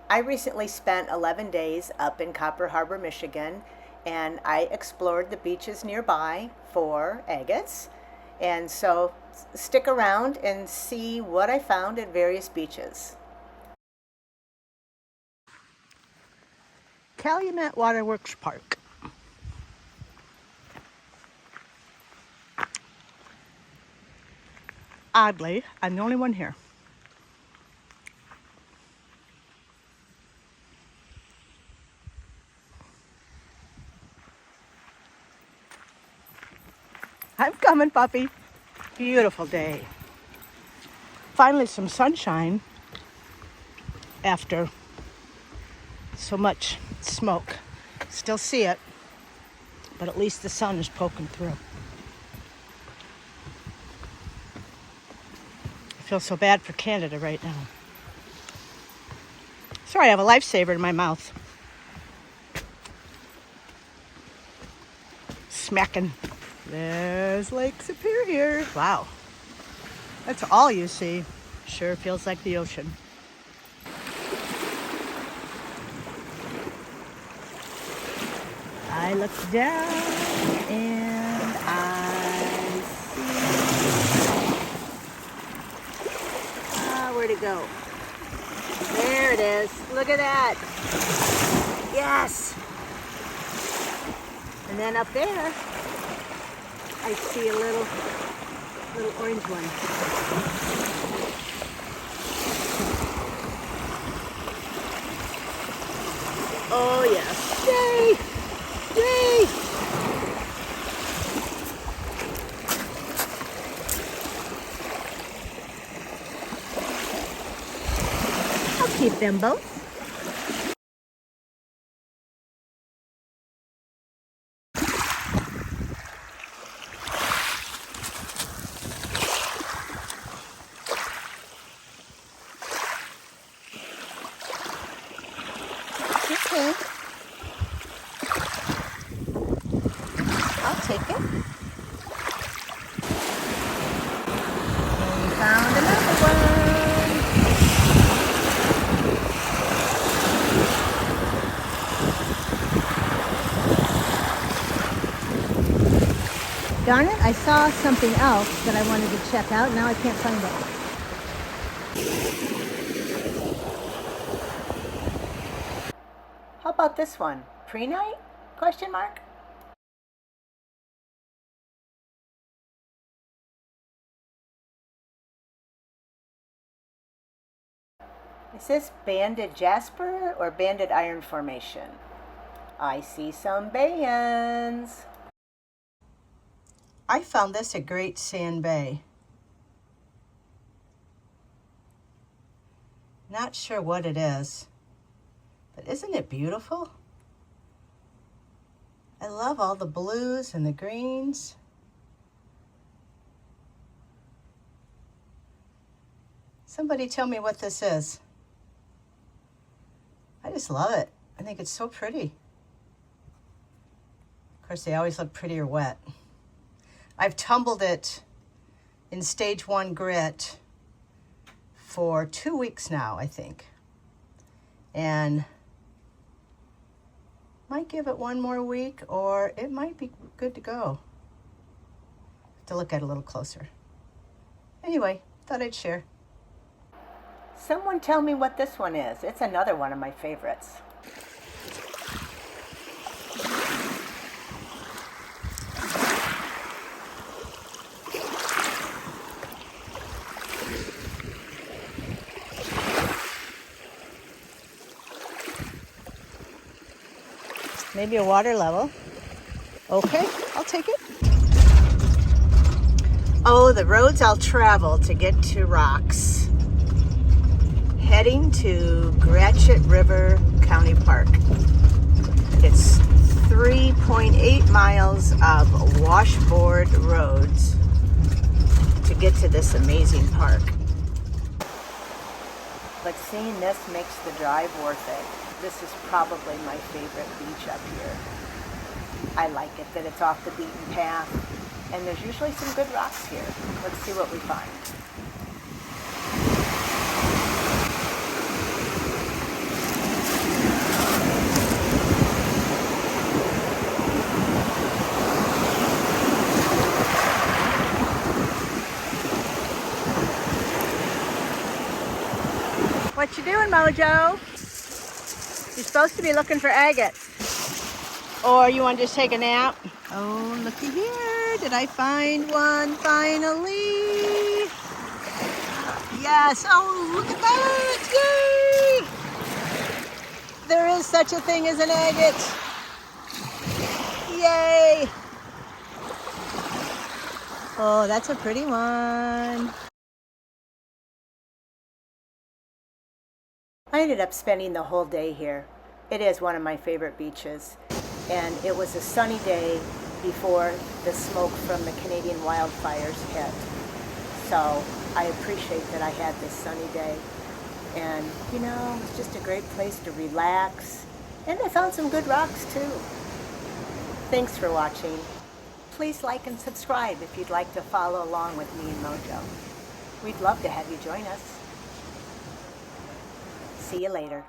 I recently spent 11 days up in Copper Harbor, Michigan, and I explored the beaches nearby for agates. And so stick around and see what I found at various beaches. Calumet Waterworks Park. Oddly, I'm the only one here. I'm coming, puppy. Beautiful day. Finally some sunshine after so much smoke. Still see it, but at least the sun is poking through. I feel so bad for Canada right now. Sorry, I have a lifesaver in my mouth. Smacking. There's Lake Superior. Wow. That's all you see. Sure feels like the ocean. I look down and I see... where'd it go? There it is. Look at that. Yes. And then up there, I see a little orange one. Oh yes. Yay! Yay! I'll keep them both. Okay. I'll take it. And we found another one. Darn it, I saw something else that I wanted to check out. Now I can't find it. How about this one? Pre-night? Question mark? Is this banded jasper or banded iron formation? I see some bands. I found this at Great Sand Bay. Not sure what it is, but isn't it beautiful? I love all the blues and the greens. Somebody tell me what this is. I just love it. I think it's so pretty. Of course, they always look prettier wet. I've tumbled it in stage 1 grit for 2 weeks now, I think. And might give it 1 more week, or it might be good to go. Have to look at it a little closer. Anyway, thought I'd share. Someone tell me what this one is. It's another one of my favorites. Maybe a water level. Okay, I'll take it. Oh, the roads I'll travel to get to rocks. Heading to Gratiot River County Park. It's 3.8 miles of washboard roads to get to this amazing park. But seeing this makes the drive worth it. This is probably my favorite beach up here. I like it that it's off the beaten path, and there's usually some good rocks here. Let's see what we find. What you doing, Mojo? You're supposed to be looking for agates. Or you want to just take a nap? Oh, looky here. Did I find one finally? Yes. Oh, look at that. Yay! There is such a thing as an agate. Yay! Oh, that's a pretty one. I ended up spending the whole day here. It is one of my favorite beaches. And it was a sunny day before the smoke from the Canadian wildfires hit. So I appreciate that I had this sunny day. And, you know, it's just a great place to relax. And I found some good rocks, too. Thanks for watching. Please like and subscribe if you'd like to follow along with me and Mojo. We'd love to have you join us. See you later.